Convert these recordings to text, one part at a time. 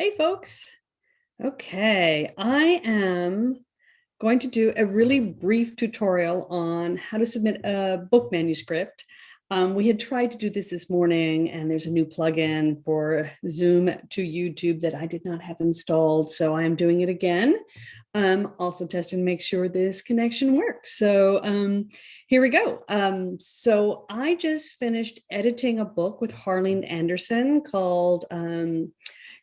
Hey folks. Okay, I am going to do a really brief tutorial on how to submit a book manuscript. We had tried to do this morning, and there's a new plugin for Zoom to YouTube that I did not have installed, so I am doing it again. Also testing to make sure this connection works. So here we go. So I just finished editing a book with Harleen Anderson called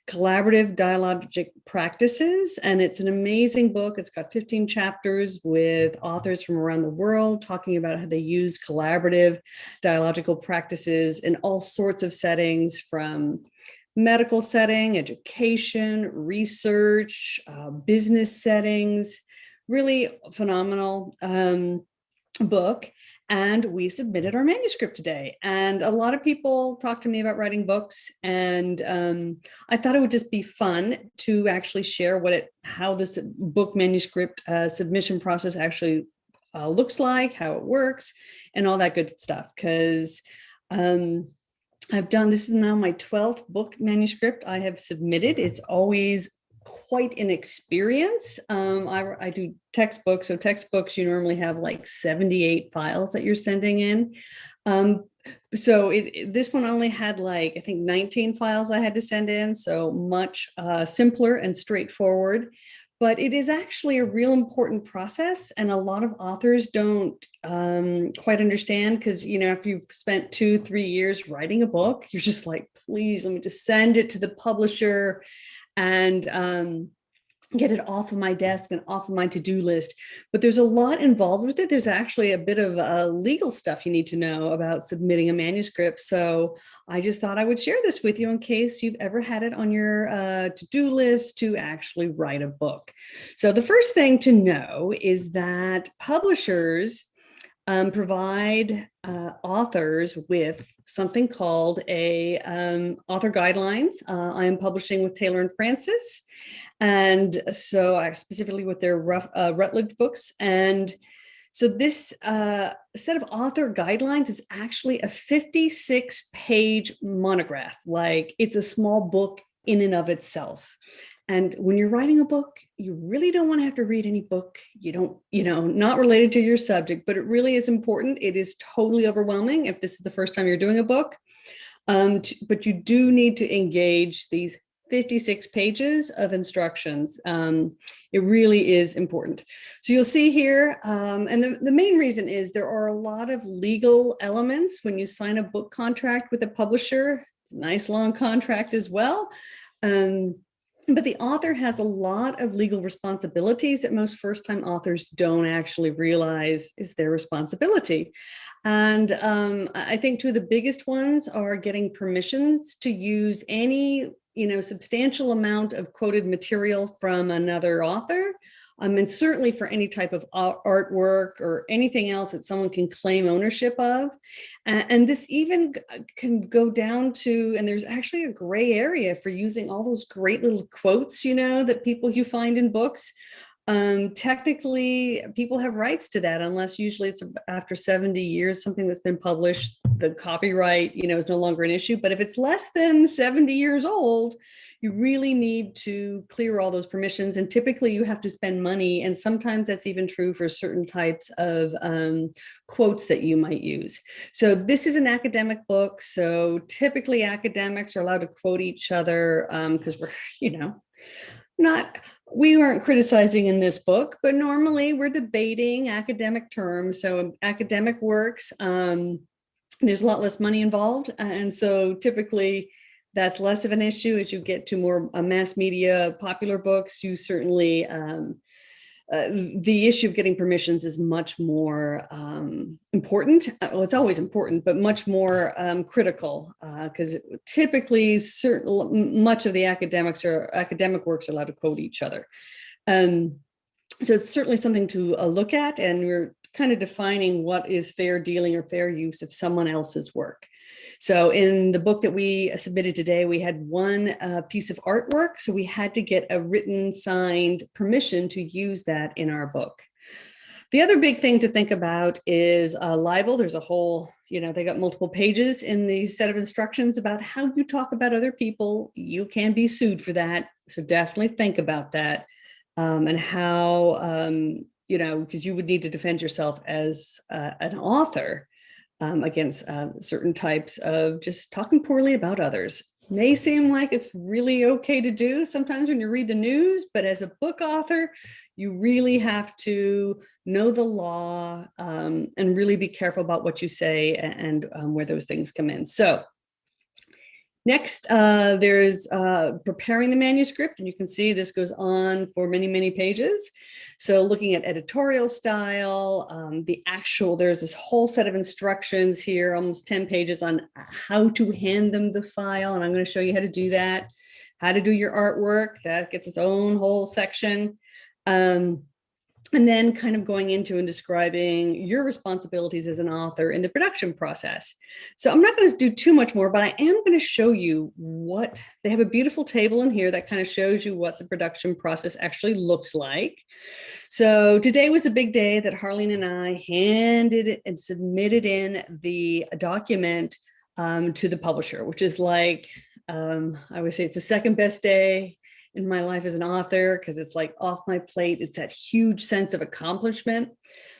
Collaborative Dialogic Practices, and it's an amazing book. It's got 15 chapters with authors from around the world talking about how they use collaborative dialogical practices in all sorts of settings, from medical setting, education, research, business settings. Really phenomenal book. And we submitted our manuscript today. And a lot of people talk to me about writing books. And I thought it would just be fun to actually share how this book manuscript submission process actually looks like, how it works, and all that good stuff. Because this is now my 12th book manuscript I have submitted. It's always quite an experience. I do textbooks. So textbooks, you normally have like 78 files that you're sending in. This one only had I think 19 files I had to send in. So much simpler and straightforward. But it is actually a real important process, and a lot of authors don't quite understand, because, if you've spent 2-3 years writing a book, you're just like, please, let me just send it to the publisher and get it off of my desk and off of my to-do list. But there's a lot involved with it. There's actually a bit of legal stuff you need to know about submitting a manuscript. So I just thought I would share this with you in case you've ever had it on your to-do list to actually write a book. So the first thing to know is that publishers provide authors with something called a author guidelines. I am publishing with Taylor and Francis, and so I specifically with their Routledge books. And so this set of author guidelines is actually a 56-page monograph. It's a small book in and of itself. And when you're writing a book, you really don't want to have to read any book not related to your subject, but it really is important. It is totally overwhelming if this is the first time you're doing a book. But you do need to engage these 56 pages of instructions. It really is important. So you'll see here, and the main reason is there are a lot of legal elements when you sign a book contract with a publisher. It's a nice long contract as well. But the author has a lot of legal responsibilities that most first-time authors don't actually realize is their responsibility. And I think two of the biggest ones are getting permissions to use any substantial amount of quoted material from another author. And certainly for any type of artwork or anything else that someone can claim ownership of. And this even can go down to, and there's actually a gray area for using all those great little quotes, that you find in books. Technically, people have rights to that, unless usually it's after 70 years, something that's been published, the copyright, is no longer an issue. But if it's less than 70 years old, you really need to clear all those permissions. And typically you have to spend money. And sometimes that's even true for certain types of quotes that you might use. So this is an academic book. So typically academics are allowed to quote each other because we weren't criticizing in this book, but normally we're debating academic terms. So academic works, there's a lot less money involved. And so typically that's less of an issue. As you get to more mass media, popular books, you certainly, the issue of getting permissions is much more important. Well, it's always important, but much more critical, because typically much of the academic works are allowed to quote each other. So it's certainly something to look at, and we're kind of defining what is fair dealing or fair use of someone else's work. So in the book that we submitted today, we had one piece of artwork. So we had to get a written, signed permission to use that in our book. The other big thing to think about is libel. There's a whole, they got multiple pages in the set of instructions about how you talk about other people. You can be sued for that. So definitely think about that, and how, because you would need to defend yourself as an author, against certain types of just talking poorly about others. May seem like it's really okay to do sometimes when you read the news, but as a book author, you really have to know the law, and really be careful about what you say, and where those things come in. So next, there's preparing the manuscript, and you can see this goes on for many, many pages. So looking at editorial style, there's this whole set of instructions here, almost 10 pages on how to hand them the file. And I'm going to show you how to do that, how to do your artwork. That gets its own whole section. And then kind of going into and describing your responsibilities as an author in the production process. So I'm not going to do too much more, but I am going to show you what they have. A beautiful table in here that kind of shows you what the production process actually looks like. So today was a big day that Harleen and I handed and submitted in the document to the publisher, which is like, I would say it's the second best day in my life as an author, because it's like off my plate. It's that huge sense of accomplishment.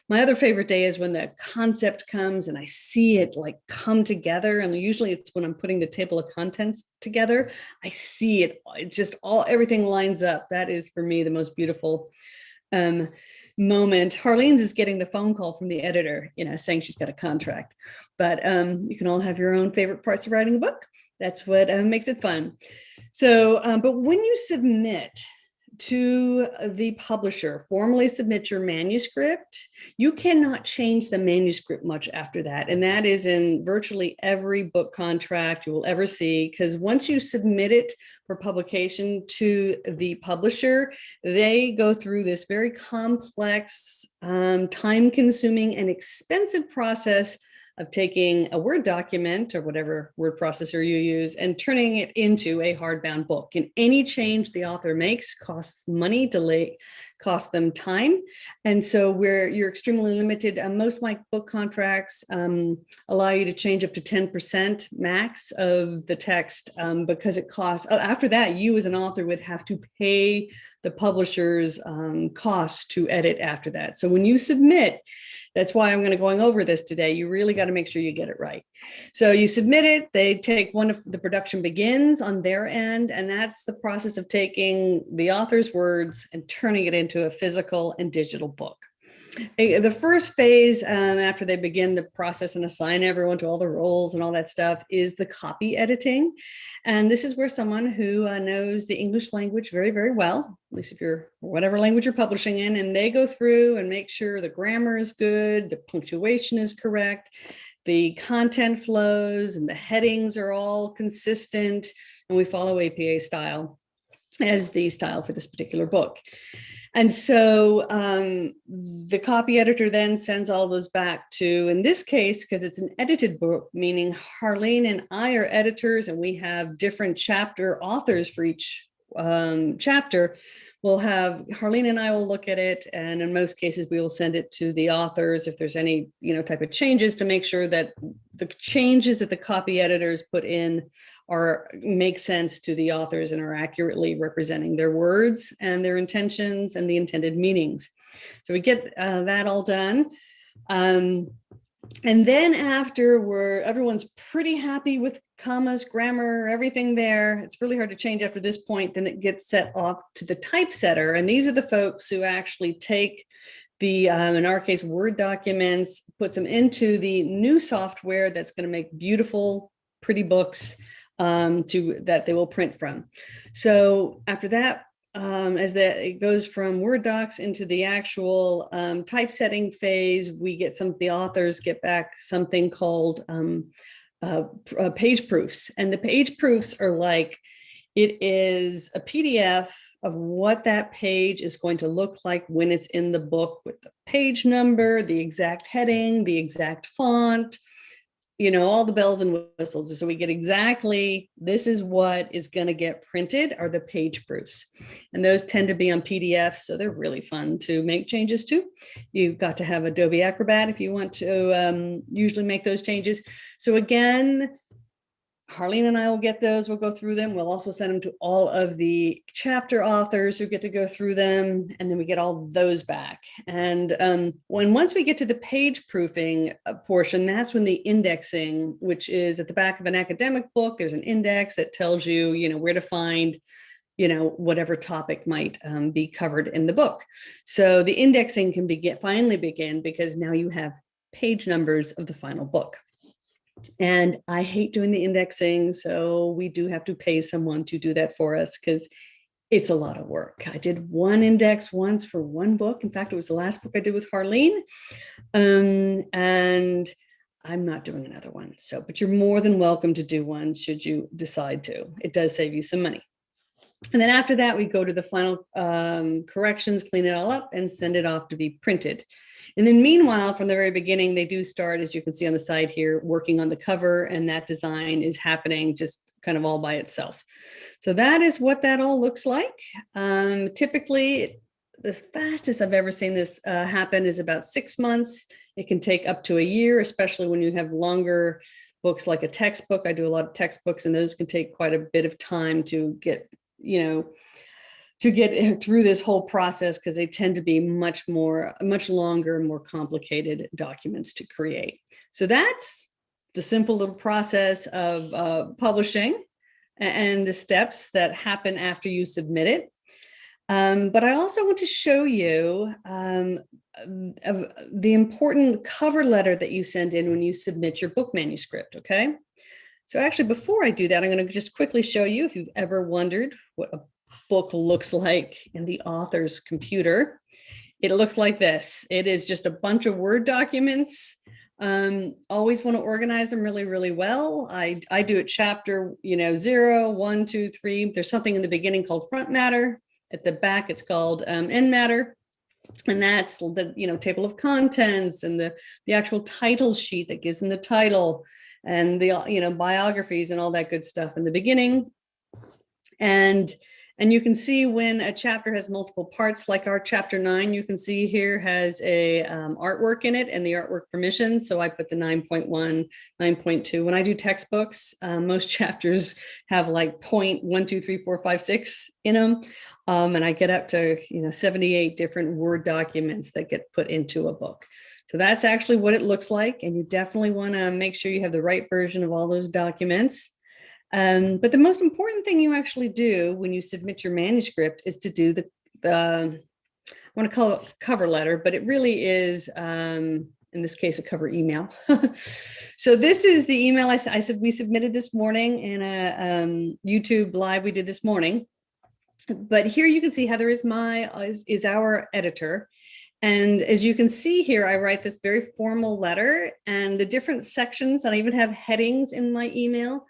My other favorite day is when the concept comes and I see it like come together. And usually it's when I'm putting the table of contents together. I see it just everything lines up. That is for me the most beautiful moment. Harleen's is getting the phone call from the editor, saying she's got a contract. But you can all have your own favorite parts of writing a book. That's what makes it fun. So, but when you submit to the publisher, formally submit your manuscript, you cannot change the manuscript much after that. And that is in virtually every book contract you will ever see, because once you submit it for publication to the publisher, they go through this very complex, time-consuming and expensive process of taking a Word document or whatever word processor you use and turning it into a hardbound book. And any change the author makes costs money, costs them time. And so you're extremely limited. Most of my book contracts allow you to change up to 10% max of the text, because it costs, after that, you as an author would have to pay the publisher's costs to edit after that. So when you submit, that's why I'm going to going over this today. You really got to make sure you get it right. So you submit it, they take the production begins on their end, and that's the process of taking the author's words and turning it into a physical and digital book. The first phase, after they begin the process and assign everyone to all the roles and all that stuff, is the copy editing. And this is where someone who knows the English language very, very well, at least if you're whatever language you're publishing in, and they go through and make sure the grammar is good, the punctuation is correct, the content flows and the headings are all consistent, and we follow APA style as the style for this particular book. And so the copy editor then sends all those back to, in this case, because it's an edited book, meaning Harleen and I are editors and we have different chapter authors for each chapter. We'll have Harleen and I will look at it, and in most cases we will send it to the authors if there's any type of changes, to make sure that the changes that the copy editors put in make sense to the authors and are accurately representing their words and their intentions and the intended meanings. So we get that all done. And then after everyone's pretty happy with commas, grammar, everything there, it's really hard to change after this point, then it gets set off to the typesetter. And these are the folks who actually take the, in our case, Word documents, puts them into the new software that's going to make beautiful, pretty books that they will print from. So after that, as it goes from Word docs into the actual typesetting phase, the authors get back something called page proofs. And the page proofs are like, it is a PDF of what that page is going to look like when it's in the book, with the page number, the exact heading, the exact font, all the bells and whistles. So we get exactly, this is what is going to get printed are the page proofs. And those tend to be on PDFs. So they're really fun to make changes to. You've got to have Adobe Acrobat if you want to usually make those changes. So again, Harleen and I will get those. We'll go through them. We'll also send them to all of the chapter authors who get to go through them. And then we get all those back. And once we get to the page proofing portion, that's when the indexing, which is at the back of an academic book, there's an index that tells you, where to find, whatever topic might be covered in the book. So the indexing can finally begin because now you have page numbers of the final book. And I hate doing the indexing, so we do have to pay someone to do that for us because it's a lot of work. I did one index once for one book. In fact, it was the last book I did with Harleen. And I'm not doing another one. So, but you're more than welcome to do one should you decide to. It does save you some money. And then after that, we go to the final corrections, clean it all up, and send it off to be printed. And then meanwhile, from the very beginning, they do start, as you can see on the side here, working on the cover, and that design is happening just kind of all by itself. So that is what that all looks like. Typically, the fastest I've ever seen this happen is about 6 months. It can take up to a year, especially when you have longer books like a textbook. I do a lot of textbooks, and those can take quite a bit of time to get, to get through this whole process because they tend to be much longer and more complicated documents to create. So that's the simple little process of publishing and the steps that happen after you submit it. But I also want to show you the important cover letter that you send in when you submit your book manuscript, okay? So actually, before I do that, I'm going to just quickly show you, if you've ever wondered what a book looks like in the author's computer. It looks like this. It is just a bunch of Word documents. Always want to organize them really, really well. I do it chapter, 0, 1, 2, 3. There's something in the beginning called front matter. At the back, it's called end matter. And that's the, table of contents and the actual title sheet that gives them the title and the, biographies and all that good stuff in the beginning. And you can see when a chapter has multiple parts, like our chapter 9, you can see here has a artwork in it and the artwork permissions. So I put the 9.1, 9.2. When I do textbooks, most chapters have like 0.1, 2, 3, 4, 5, 6 in them. And I get up to 78 different Word documents that get put into a book. So that's actually what it looks like. And you definitely want to make sure you have the right version of all those documents. But the most important thing you actually do when you submit your manuscript is to do I want to call it cover letter, but it really is, in this case, a cover email. So this is the email I said we submitted this morning in a YouTube live we did this morning. But here you can see Heather is our editor. And as you can see here, I write this very formal letter, and the different sections, and I even have headings in my email,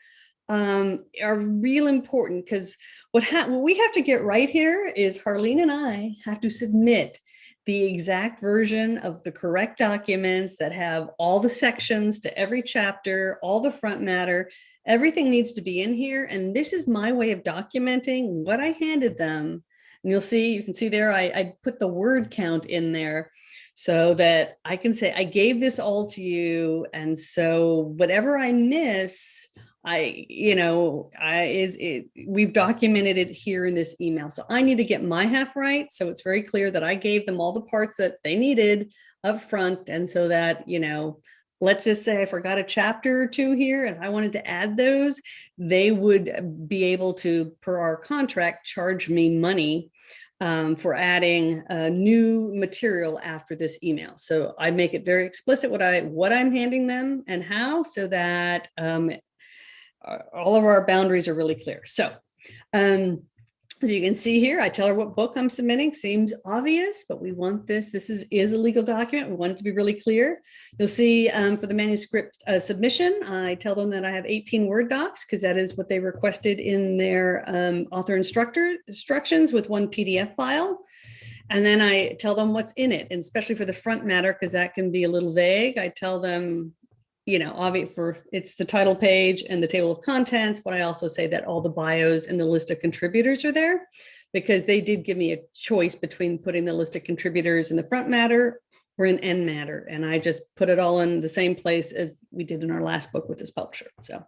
are real important because what we have to get right here is Harleen and I have to submit the exact version of the correct documents that have all the sections to every chapter, all the front matter, everything needs to be in here. And this is my way of documenting what I handed them. And you can see there, I put the word count in there so that I can say, I gave this all to you. And so whatever I miss, we've documented it here in this email. So I need to get my half right. So it's very clear that I gave them all the parts that they needed up front. And so that, let's just say I forgot a chapter or two here and I wanted to add those, they would be able to, per our contract, charge me money for adding new material after this email. So I make it very explicit what I'm handing them and how, so that all of our boundaries are really clear. So, as you can see here, I tell her what book I'm submitting. Seems obvious, but we want this. This is a legal document. We want it to be really clear. You'll see for the manuscript submission, I tell them that I have 18 Word docs because that is what they requested in their author instructions with one PDF file. And then I tell them what's in it, and especially for the front matter, because that can be a little vague. I tell them obvious for it's the title page and the table of contents, but I also say that all the bios and the list of contributors are there because they did give me a choice between putting the list of contributors in the front matter or in end matter. And I just put it all in the same place as we did in our last book with this publisher. So,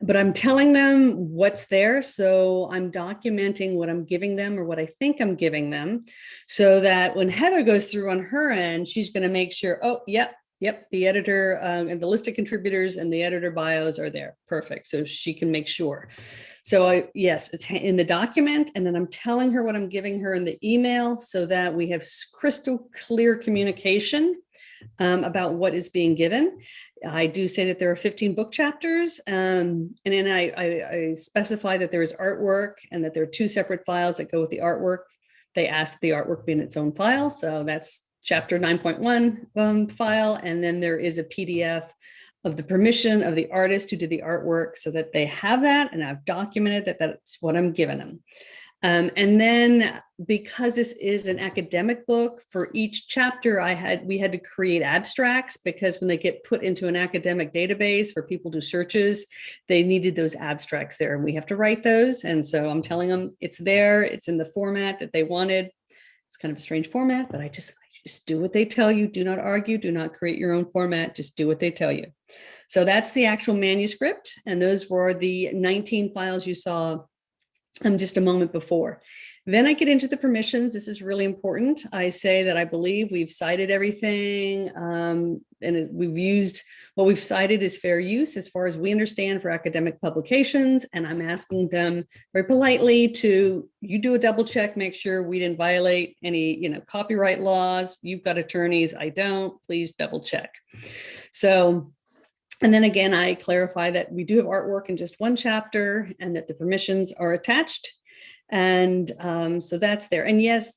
but I'm telling them what's there. So I'm documenting what I'm giving them or what I think I'm giving them so that when Heather goes through on her end, she's going to make sure, oh, yep, the editor and the list of contributors and the editor bios are there. Perfect. So she can make sure. So yes, it's in the document, and then I'm telling her what I'm giving her in the email so that we have crystal clear communication about what is being given. I do say that there are 15 book chapters, and then I specify that there is artwork and that there are 2 separate files that go with the artwork. They ask the artwork be in its own file, so that's chapter 9.1 file, and then there is a PDF of the permission of the artist who did the artwork so that they have that, and I've documented that that's what I'm giving them. And then because this is an academic book, for each chapter we had to create abstracts because when they get put into an academic database where people do searches, they needed those abstracts there, and we have to write those. And so I'm telling them it's there, it's in the format that they wanted. It's kind of a strange format, but I just do what they tell you. Do not argue. Do not create your own format. Just do what they tell you. So that's the actual manuscript. And those were the 19 files you saw just a moment before. Then I get into the permissions. This is really important. I say that I believe we've cited everything, and we've used what we've cited is fair use as far as we understand for academic publications. And I'm asking them very politely to, you do a double check, make sure we didn't violate any, copyright laws. You've got attorneys, I don't, please double check. So, and then again, I clarify that we do have artwork in just one chapter and that the permissions are attached. And so that's there. And yes,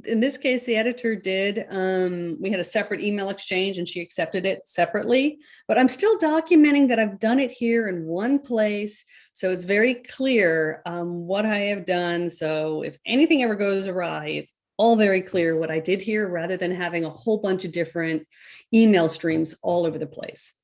in this case, the editor did, we had a separate email exchange and she accepted it separately, but I'm still documenting that I've done it here in one place. So it's very clear what I have done. So if anything ever goes awry, it's all very clear what I did here rather than having a whole bunch of different email streams all over the place.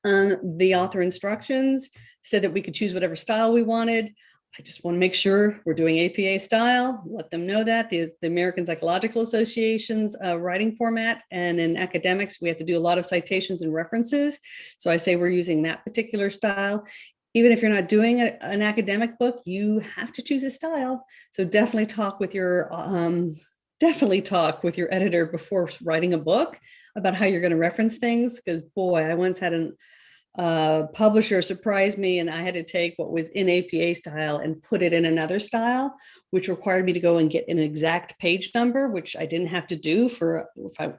The author instructions said that we could choose whatever style we wanted. I just want to make sure we're doing APA style, let them know that. The American Psychological Association's writing format, and in academics, we have to do a lot of citations and references. So I say we're using that particular style. Even if you're not doing an academic book, you have to choose a style. So definitely talk with your editor before writing a book about how you're going to reference things. Because boy, I once had an publisher surprised me and I had to take what was in APA style and put it in another style, which required me to go and get an exact page number, which I didn't have to do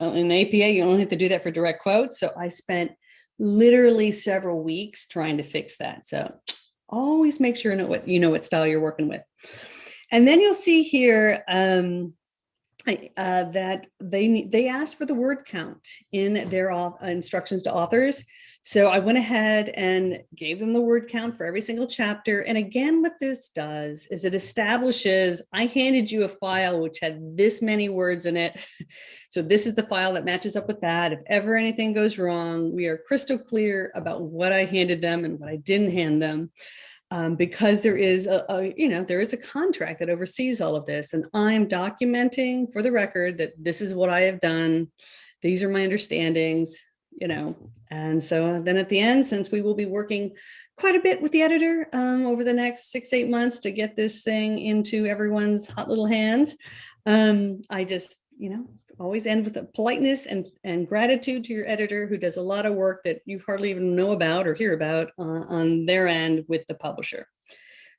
in APA, you only have to do that for direct quotes. So I spent literally several weeks trying to fix that. So always make sure you know what style you're working with. And then you'll see here that they asked for the word count in their instructions to authors. So I went ahead and gave them the word count for every single chapter. And again, what this does is it establishes, I handed you a file which had this many words in it. So this is the file that matches up with that. If ever anything goes wrong, we are crystal clear about what I handed them and what I didn't hand them. Because there is a contract that oversees all of this, and I'm documenting for the record that this is what I have done. These are my understandings, and so then at the end, since we will be working quite a bit with the editor over the next 6-8 months to get this thing into everyone's hot little hands, I just, always end with a politeness and gratitude to your editor who does a lot of work that you hardly even know about or hear about on their end with the publisher.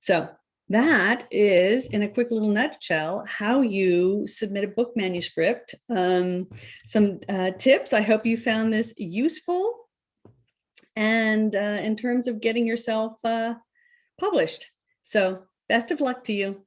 So that is, in a quick little nutshell, how you submit a book manuscript. Some tips. I hope you found this useful. And in terms of getting yourself published. So best of luck to you.